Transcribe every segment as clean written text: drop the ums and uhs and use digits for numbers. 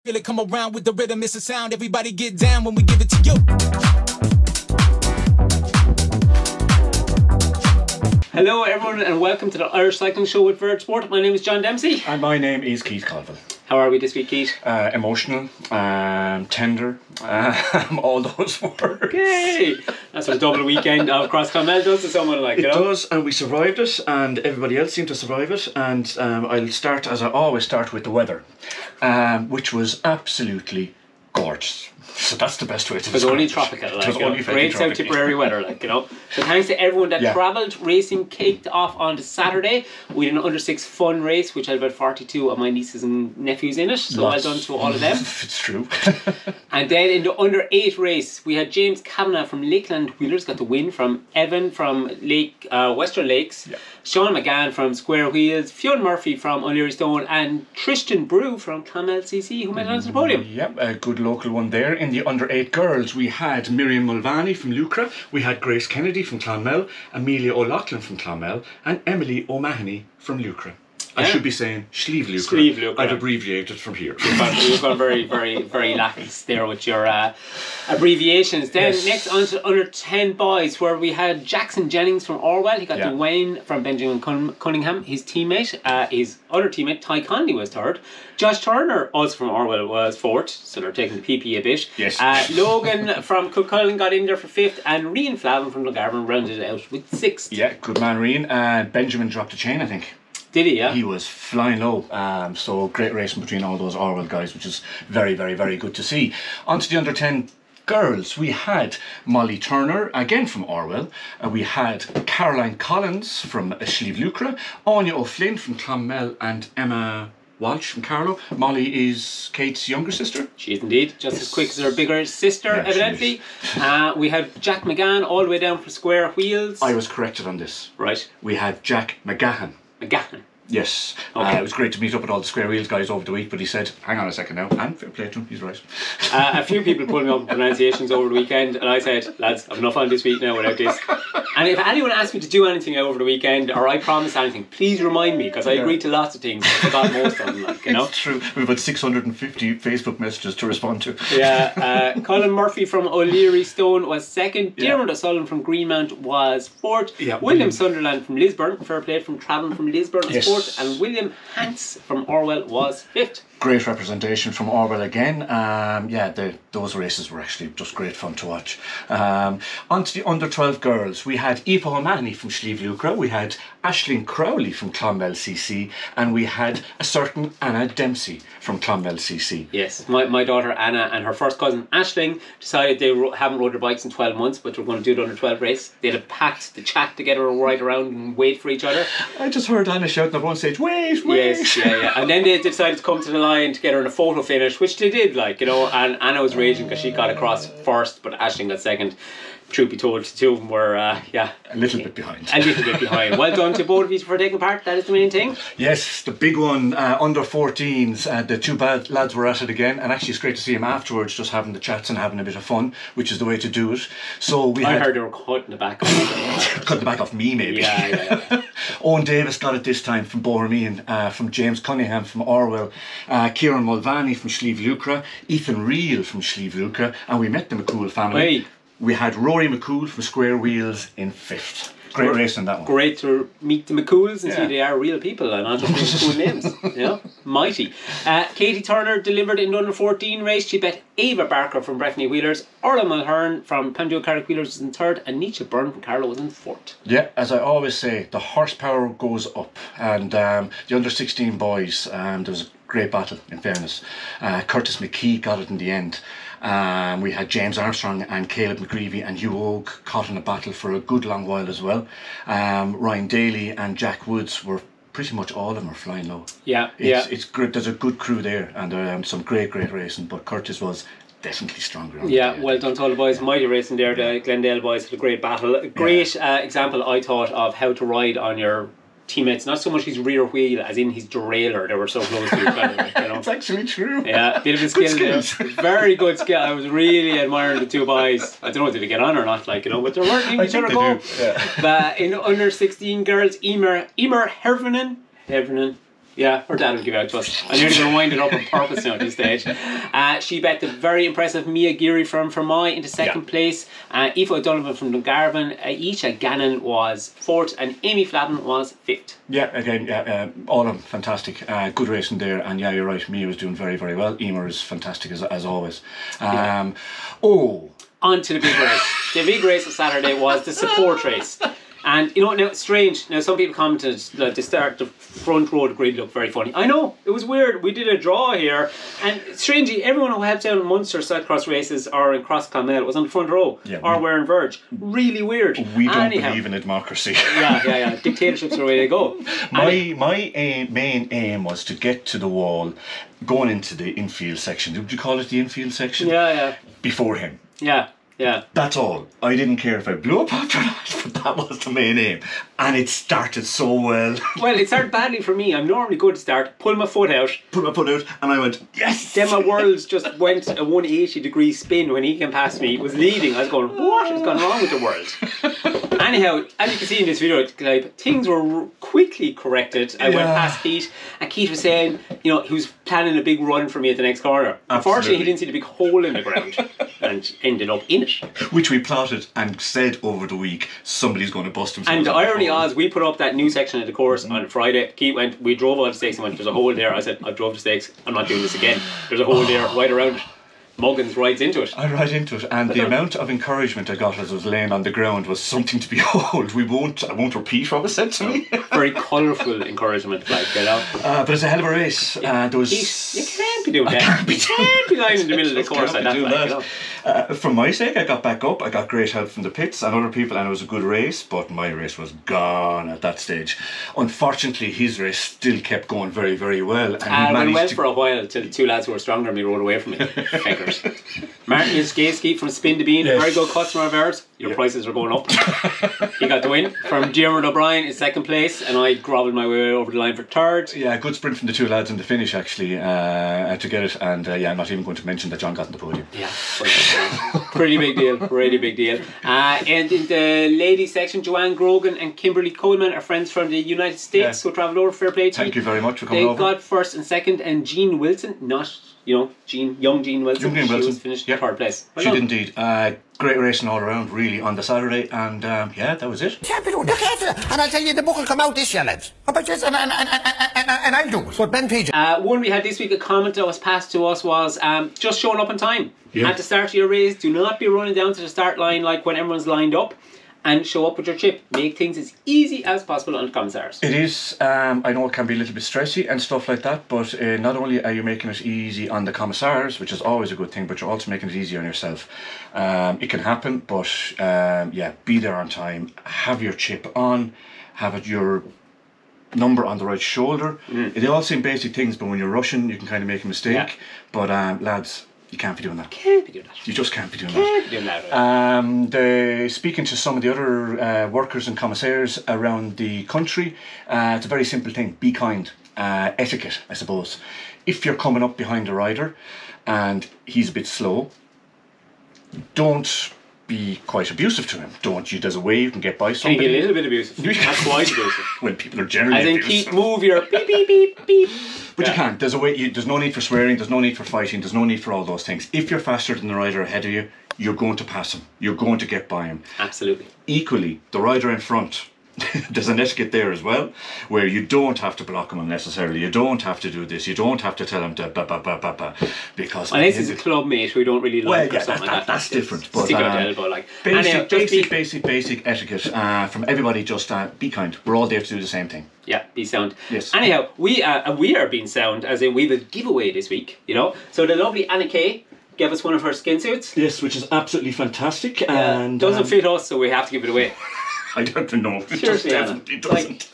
Feel it come around with the rhythm, it's a sound. Everybody get down when we give it to you. Hello everyone and welcome to the Irish Cycling Show with Verd Sport. My name is John Dempsey. And my name is Keith Colville. How are we this week, Keith? Emotional, tender, all those words. Okay! That's what a double weekend of Cross Clonmel does to someone like, you know? It does, and we survived it, and everybody else seemed to survive it. And I'll start, as I always start, with the weather, which was absolutely gorgeous. So that's the best way to describe it. It was only tropical, like, you know, great South Tipperary weather, like, you know. So thanks to everyone that travelled. Racing kicked off on the Saturday. We did an under 6 fun race, which had about 42 of my nieces and nephews in it. So well done to all of them. It's true. And then in the under 8 race, we had James Kavanagh from Lakeland Wheelers got the win, from Evan from Western Lakes, Sean McGann from Square Wheels, Fionn Murphy from O'Leary Stone, and Tristan Brew from Clonmel CC, who made it onto the podium. Yep, a good local one there. In the under 8 girls, we had Miriam Mulvaney from Lucra, we had Grace Kennedy from Clonmel, Amelia O'Loughlin from Clonmel, and Emily O'Mahony from Lucra. I should be saying Slieve Lucra. Slieve Lucra. I've abbreviated from here. You've gone very, very, very lax there with your abbreviations. Then next on to under 10 boys, where we had Jackson Jennings from Orwell. He got the win from Benjamin Cunningham. His teammate, his other teammate, Ty Conley, was third. Josh Turner, also from Orwell, was fourth. So they're taking the PP a bit. Yes. Logan from Kilcullen got in there for fifth, and Rian Flavin from Dungarvan rounded it out with sixth. Yeah, good man, Rian. Benjamin dropped a chain, I think. Did he, yeah? He was flying low, so great racing between all those Orwell guys, which is very, very, very good to see. On to the under 10 girls, we had Molly Turner, again from Orwell. We had Caroline Collins from Slieve Lucra, Anya O'Flynn from Clonmel, and Emma Walsh from Carlow. Molly is Kate's younger sister. She is indeed, just as quick as her bigger sister, evidently. We had Jack McGann all the way down for Square Wheels. I was corrected on this. Right. We had Jack McGahan. McGahan. Yes, okay. It was great to meet up with all the Square Wheels guys over the week, but he said, hang on a second now, and fair play to him, he's right. A few people pulled me up on pronunciations over the weekend, and I said, lads, I've enough on this week now without this. And if anyone asks me to do anything over the weekend, or I promise anything, please remind me, because I agreed to lots of things, I forgot most of them, like, you know. It's true, we've about 650 Facebook messages to respond to. Yeah, Colin Murphy from O'Leary Stone was second, Diarmuid O'Sullivan from Greenmount was fourth, William Sunderland from Lisburn, fair play from Travelling from Lisburn was fourth, and William Hance from Orwell was fifth. Great representation from Orwell again. Those races were actually just great fun to watch. On to the under 12 girls, we had Aoife O'Mahony from Slieve Lucra, we had Aisling Crowley from Clonmel CC, and we had a certain Anna Dempsey from Clonmel CC. Yes, my daughter Anna and her first cousin Aisling decided they haven't rode their bikes in 12 months, but they're going to do the under 12 race. They had packed the chat together and ride around and wait for each other. I just heard Anna shouting up on stage, wait! Yes, and then they decided to come to the line to get her in a photo finish, which they did, like, you know, and Anna was raging because she got across first, but Aisling got second. Truth be told, the two of them were, a little bit behind. A little bit behind. Well done to both of you for taking part. That is the main thing. Yes, the big one, under 14s. The two bad lads were at it again, and actually it's great to see them afterwards, just having the chats and having a bit of fun, which is the way to do it. So I heard they were cutting the back off. Cutting the back off me, maybe. Yeah. Owen Davis got it this time from Bohermean, from James Cunningham from Orwell, Kieran Mulvaney from Slieve Lucra, Ethan Reel from Slieve Lucra, and we met the McCool family. Hey. We had Rory McCool from Square Wheels in fifth. Great race in that one. Great to meet the McCools and see they are real people and not just cool names. You know, mighty. Katie Turner delivered in the under 14 race. She bet Ava Barker from Breffni Wheelers, Orla Mulhern from Pandua Carrick Wheelers was in third, and Nietzsche Byrne from Carlow was in fourth. Yeah, as I always say, the horsepower goes up, and the under 16 boys, there was a great battle, in fairness. Curtis McKee got it in the end. We had James Armstrong and Caleb McGreevy and Hugh Oak caught in a battle for a good long while as well. Ryan Daly and Jack Woods were pretty much all of them are flying low. It's good. There's a good crew there, and some great racing, but Curtis was definitely stronger. Well done to all the boys. Mighty racing there. The Glendale boys had a great battle. A great example, I thought, of how to ride on your teammates, not so much his rear wheel as in his derailleur. They were so close to each other, you know. It's actually true. Yeah, bit of a skill. Very good skill. I was really admiring the two boys. I don't know did they get on or not, like, you know, but they're learning each other go. But in under 16 girls, Emer Hervinen, Yeah, her dad will give out to us. I'm nearly going to wind it up on purpose now at this stage. She bet the very impressive Mia Geary from Fermoy into second place. Aoife O'Donovan from Dungarvan. Aisha Gannon was fourth, and Amy Fladden was fifth. Yeah, again, all of them fantastic. Good racing there, and yeah, you're right. Mia was doing very, very well. Emer is fantastic as always. On to the big race. The big race of Saturday was the support race. And you know, now it's strange. Now some people commented that the front row of the grid looked very funny. I know, it was weird. We did a draw here, and strangely, everyone who helped out in Munster cyclocross races or in Cross Clonmel was on the front row, or wearing Verge. Really weird. We don't believe in a democracy. Yeah. Dictatorships are the way they go. My main aim was to get to the wall, going into the infield section. Would you call it the infield section? Yeah. Before him. Yeah. That's all. I didn't care if I blew up after that, but that was the main aim. And it started so well. Well, it started badly for me. I'm normally good to start. Pull my foot out, and I went, yes! Then my worlds just went a 180-degree spin when he came past me. He was leading. I was going, what has gone wrong with the world? Anyhow, as you can see in this video, things were quickly corrected. I went past Keith, and Keith was saying, you know, he was planning a big run for me at the next corner. Unfortunately, he didn't see the big hole in the ground and ended up in it. Which we plotted and said over the week, somebody's going to bust himself. And the irony was, we put up that new section of the course on Friday. Keith went, we drove all the stakes and went, there's a hole there. I said, I drove the stakes, I'm not doing this again. There's a hole there right around it. Muggins rides into it. I ride into it, and the amount of encouragement I got as I was laying on the ground was something to behold. I won't repeat what was said to me. Very colourful encouragement, like, you know. But it's a hell of a race. You can't be doing that. You can't be lying in the middle of the course like that. Like, you know. For my sake, I got back up. I got great help from the pits and other people, and it was a good race, but my race was gone at that stage. Unfortunately, his race still kept going very, very well. And he went well for a while till the two lads who were stronger than me rode away from me. Martin Yuskayski from Spin the Bean, very good customer of ours. Your prices are going up. He got the win. From Diarmuid O'Brien in second place, and I grovelled my way over the line for third. Yeah, good sprint from the two lads in the finish actually to get it, and I'm not even going to mention that John got in the podium. Yeah, pretty big deal. And in the ladies section, Joanne Grogan and Kimberly Coleman are friends from the United States who travelled over. Fair play to Thank you very much for coming over. They got first and second, and Jean Wilson, young Jean Wilson. She was finished third place. She did indeed. Great racing all around, really, on the Saturday, and that was it. Yeah, but look at it, and I'll tell you, the book will come out this year, lads. How about this? And I'll do it. But Ben Page. One we had this week, a comment that was passed to us was just showing up on time. At the start of your race, do not be running down to the start line like when everyone's lined up. And show up with your chip. Make things as easy as possible on the commissars. It is. I know it can be a little bit stressy and stuff like that, but not only are you making it easy on the commissars, which is always a good thing, but you're also making it easy on yourself. It can happen, but be there on time. Have your chip on. Have your number on the right shoulder. They all seem basic things, but when you're rushing, you can kind of make a mistake. Yeah. But lads, you can't be doing that. You just can't be doing that. Speaking to some of the other workers and commissaires around the country, it's a very simple thing. Be kind. Etiquette, I suppose. If you're coming up behind a rider and he's a bit slow, don't be quite abusive to him. There's a way you can get by somebody. Can you get a little bit abusive? That's quite abusive. When people are generally abusive. Keep move your beep beep beep beep. But you can't. There's a way. There's no need for swearing. There's no need for fighting. There's no need for all those things. If you're faster than the rider ahead of you, you're going to pass him. You're going to get by him. Absolutely. Equally, the rider in front. There's an etiquette there as well, where you don't have to block him unnecessarily. You don't have to do this. You don't have to tell him to because unless he's a club mate who don't really like or something like that. That's different. But stick out the elbow, like basic etiquette from everybody. Just be kind. We're all there to do the same thing. Yeah, be sound. Yes. Anyhow, we are being sound, as in we have a giveaway this week. You know, so the lovely Anna Kay gave us one of her skin suits. Yes, which is absolutely fantastic. And doesn't fit us, so we have to give it away. I don't know. It seriously, definitely doesn't.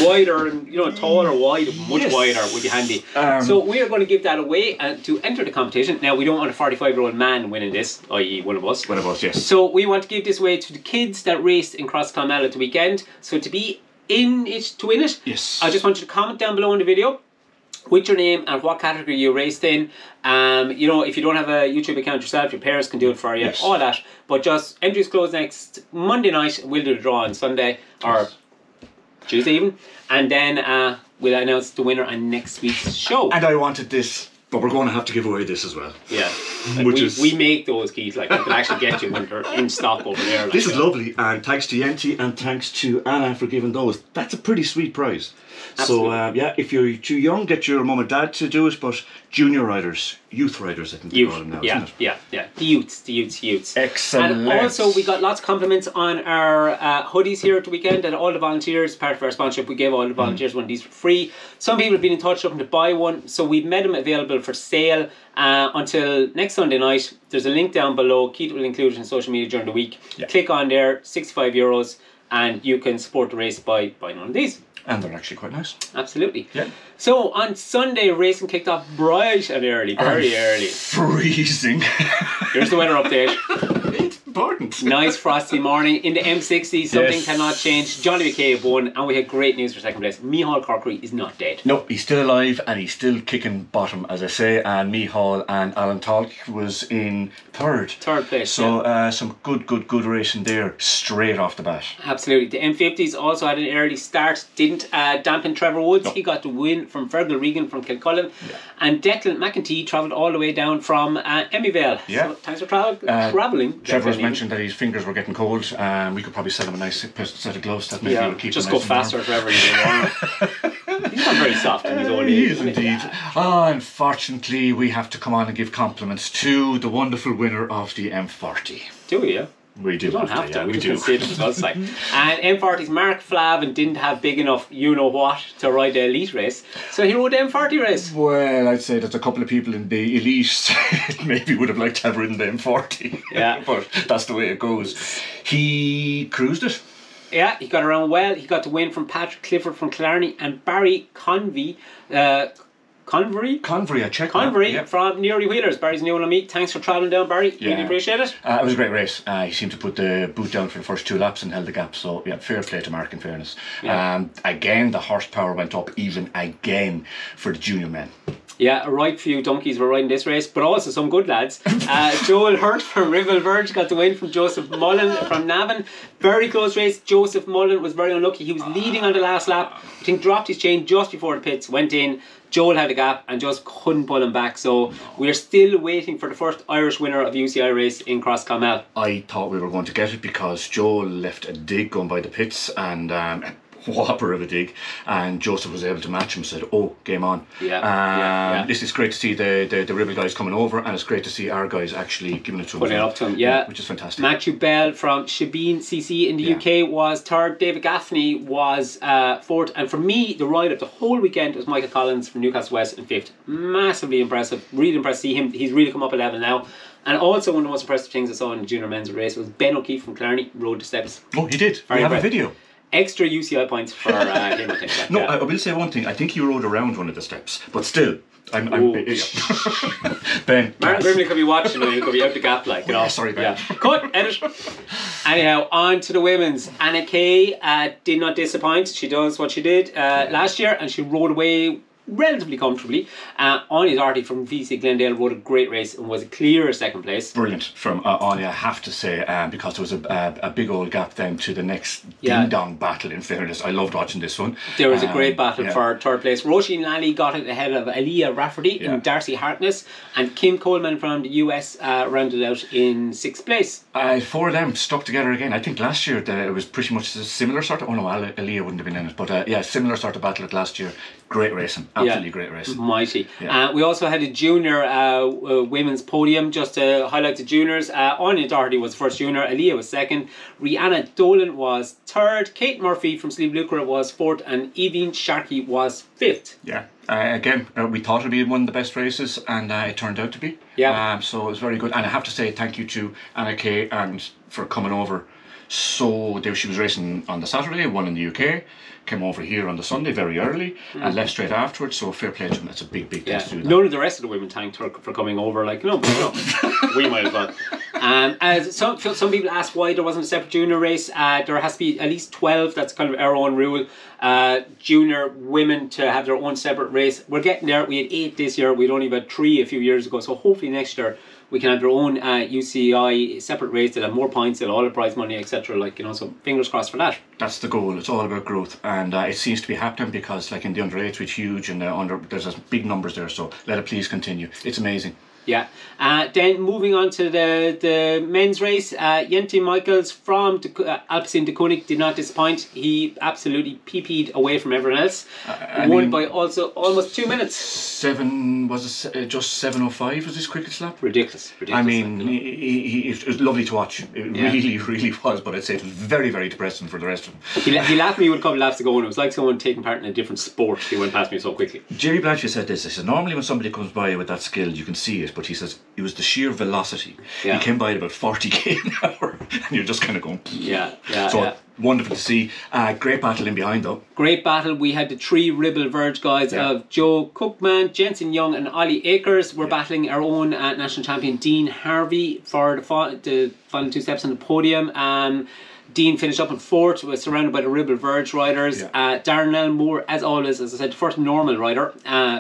Wider and taller, wide, much wider would be handy. So we are going to give that away to enter the competition. Now we don't want a 45-year-old man winning this, i.e. one of us. One of us, yes. So we want to give this away to the kids that raced in Cross Clonmel at the weekend. So to be in it, to win it, yes. I just want you to comment down below in the video with your name and what category you raced in. If you don't have a YouTube account yourself, your parents can do it for you, all that. But just entries close next Monday night. We'll do the draw on Sunday or Tuesday even, and then we'll announce the winner on next week's show. And I wanted this, but we're going to have to give away this as well. Yeah. Like we make those keys, like we can actually get you when they're in stock over there. Like this is lovely, and thanks to Jente and thanks to Anna for giving those. That's a pretty sweet prize. Absolutely. So yeah, if you're too young, get your mum and dad to do it, but junior riders, youth riders, I think they call them now, isn't it? Yeah. The youths. Excellent. And also, we got lots of compliments on our hoodies here at the weekend, and all the volunteers, part of our sponsorship, we gave all the volunteers one of these for free. Some people have been in touch looking to buy one, so we've made them available for sale until next Sunday night. There's a link down below. Keith will include it in social media during the week. Click on there, €65, and you can support the race by buying one of these. And they're actually quite nice. Absolutely. Yeah. So on Sunday, racing kicked off bright and early, very early. Freezing. Here's the weather update. It's important. Nice frosty morning in the M60. Something cannot change. Johnny McCabe won, and we had great news for second place. Michel Corkery is not dead. No, he's still alive and he's still kicking bottom, as I say. And Michel and Alan Talk was in third. Third place. So some good racing there straight off the bat. Absolutely. The M50s also had an early start. Didn't dampen Trevor Woods. No. He got the win from Fergal Regan from Kilcullen. Yeah. And Declan McEntee travelled all the way down from Emmyvale. Yeah. So thanks for travelling. Trevor's mentioned that his fingers were getting cold. We could probably sell him a nice set of gloves that maybe would keep just him go nice faster, Trevor. He's not very soft in his old age. He is indeed. Unfortunately, we have to come on and give compliments to the wonderful winner of the M40. Do we, yeah? We do. You don't have to. Yeah, we do. Just say it was like. And M40's Mark Flavin didn't have big enough you-know-what to ride the elite race, so he rode the M40 race. Well, I'd say there's a couple of people in the elite maybe would have liked to have ridden the M40. Yeah. But that's the way it goes. He cruised it. Yeah, he got around well. He got the win from Patrick Clifford from Killarney and Barry Convery. Convery, I checked. Convery from Neary Wheelers. Barry's new one on me. Thanks for travelling down, Barry. Really appreciate it. It was a great race. He seemed to put the boot down for the first 2 laps and held the gap. So yeah, fair play to Mark in fairness. Again, the horsepower went up even again for the junior men. Yeah, a right few donkeys were riding this race, but also some good lads. Joel Hurt from Rivel Verge got the win from Joseph Mullen from Navan. Very close race. Joseph Mullen was very unlucky. He was leading on the last lap. I think dropped his chain just before the pits, went in. Joel had a gap and just couldn't pull him back. So we're still waiting for the first Irish winner of UCI race in Cross Clonmel. I thought we were going to get it because Joel left a dig going by the pits and whopper of a dig, and Joseph was able to match him. Said, "Oh, game on!" This is great to see the Ribble guys coming over, and it's great to see our guys actually giving it to him. Putting it up to him, yeah, which is fantastic. Matthew Bell from Shabeen CC in the UK was third. David Gaffney was fourth, and for me, the ride of the whole weekend was Michael Collins from Newcastle West in fifth. Massively impressive. Really impressed to see him. He's really come up a level now. And also one of the most impressive things I saw in the junior men's race was Ben O'Keefe from Killarney rode the steps. Oh, he did. We have a video. Extra UCI points for him, I think. No, I will say one thing. I think he rode around one of the steps, but still, Ben. Martin Brimley could be watching and he could be out the gap, like, you know. Sorry, Ben. Yeah. Cut, edit. Anyhow, on to the women's. Anna Kay did not disappoint. She does what she did last year, and she rode away relatively comfortably. Anya Doherty from VC Glendale rode a great race and was a clear second place. Brilliant from Anya, I have to say, because there was a big old gap then to the next ding-dong battle, in fairness. I loved watching this one. There was a great battle for third place. Roisin Lally got it ahead of Aaliyah Rafferty and Darcy Harkness, and Kim Coleman from the US rounded out in sixth place. 4 of them stuck together again. I think last year it was pretty much a similar sort of... Oh no, Aaliyah wouldn't have been in it, but similar sort of battle at last year. Great racing, absolutely great racing. Mighty. We also had a junior women's podium, just to highlight the juniors. Anya Doherty was first junior, Aaliyah was second, Rihanna Dolan was third, Kate Murphy from Slieve Lucre was fourth, and Evine Sharkey was fifth. Yeah. Again, we thought it would be one of the best races, and it turned out to be. Yeah. So it was very good, and I have to say thank you to Anna Kay and for coming over. So she was racing on the Saturday, won in the UK, came over here on the Sunday very early and left straight afterwards. So fair play to them. That's a big thing to do. That. None of the rest of the women thanked her for coming over. Like no, we might as well. As some people ask why there wasn't a separate junior race. There has to be at least 12. That's kind of our own rule. Junior women to have their own separate race. We're getting there. We had 8 this year. We'd only had 3 a few years ago. So hopefully next year we can have their own UCI separate race. They'll have more points. They'll all have prize money, etc. Like, you know. So fingers crossed for that. That's the goal. It's all about growth, and it seems to be happening because, like in the under 8s, it's huge, and there's big numbers there. So let it please continue. It's amazing. Yeah. Then moving on to the men's race, Jente Michels from Alpecin de Koning did not disappoint. He absolutely PP'd away from everyone else. Won by also almost 2 minutes. Just 7:05 was his quickest lap? Ridiculous. I mean, it was lovely to watch. It really was, but I'd say it was very, very depressing for the rest of them. He laughed at me with a couple of laps to go, and it was like someone taking part in a different sport. He went past me so quickly. Jerry Blanchard said this. He said, normally when somebody comes by with that skill, you can see it, but he says it was the sheer velocity. He came by at about 40k an hour, and you're just kind of going. Wonderful to see. Great battle in behind though. Great battle. We had the 3 Ribble Verge guys of Joe Cookman, Jensen Young and Ollie Akers. We're battling our own national champion Dean Harvey for the final 2 steps on the podium. Dean finished up in 4th, was surrounded by the Ribble Verge riders. Darren Moore, as always, as I said, the first normal rider,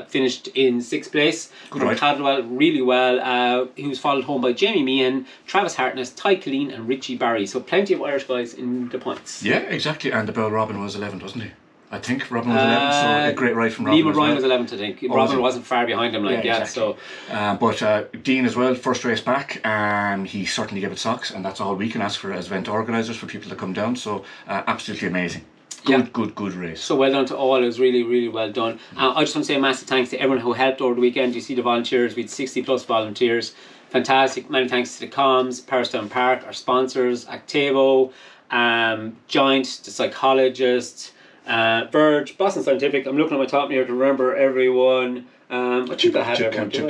finished in 6th place. Good from ride. Cadwell, really well. He was followed home by Jamie Meehan, Travis Hartness, Ty Colleen and Richie Barry. So plenty of Irish guys in the points. Yeah, exactly. And the Bell Robin was 11th, wasn't he? I think Robin was 11th, so a great ride from Robin. Liam as Ryan well. was 11th, I think. Robin wasn't far behind him, exactly. But Dean as well, first race back, he certainly gave it socks, and that's all we can ask for as event organisers, for people to come down. So absolutely amazing. Good race. So well done to all. It was really, really well done. I just want to say a massive thanks to everyone who helped over the weekend. You see the volunteers, we had 60 plus volunteers. Fantastic. Many thanks to the Comms, Parastown Park, our sponsors, Actavo, Giant, the psychologist, Verge, Boston Scientific. I'm looking at my top here to remember everyone. I think I have everyone. Tip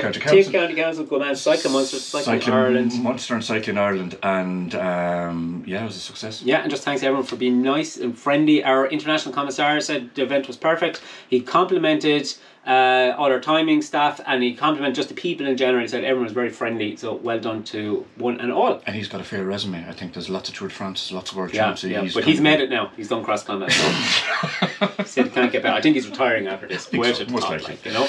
County Council, Go Man, Cycling Monsters, Cycling Ireland. Monster and Cycling Ireland, and it was a success. Yeah, and just thanks everyone for being nice and friendly. Our international commissar said the event was perfect. He complimented all our timing staff, and he complimented just the people in general. He said everyone was very friendly, so well done to one and all. And he's got a fair resume. I think there's lots of Tour de France, lots of World Champs. But he's made it now. He's done Cross Clonmel. So he said he can't get better. I think he's retiring after this. Most likely. You know.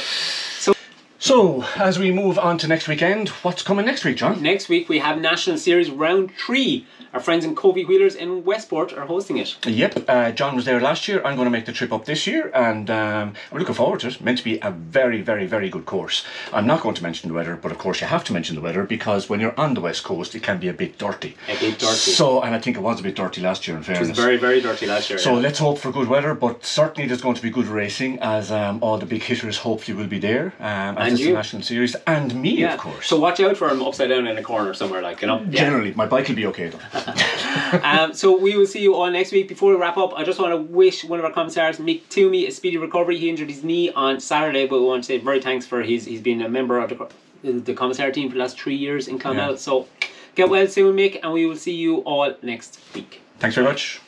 So, as we move on to next weekend, what's coming next week, John? Next week we have National Series Round 3. Our friends in Covey Wheelers in Westport are hosting it. Yep, John was there last year. I'm going to make the trip up this year, and we're looking forward to it. Meant to be a very, very, very good course. I'm not going to mention the weather, but of course you have to mention the weather, because when you're on the West Coast, it can be a bit dirty. So, and I think it was a bit dirty last year, in fairness. It was very, very dirty last year. So let's hope for good weather, but certainly there's going to be good racing, as all the big hitters hopefully will be there. As it's the National Series, and me, of course. So watch out for him upside down in a corner somewhere, like, you know. Generally, my bike will be okay though. So we will see you all next week. Before we wrap up, I just want to wish one of our commissars, Mick Toomey, a speedy recovery. He injured his knee on Saturday, but we want to say very thanks for he's been a member of the commissar team for the last 3 years in Clonmel. So get well soon, Mick, and we will see you all next week. Thanks very much.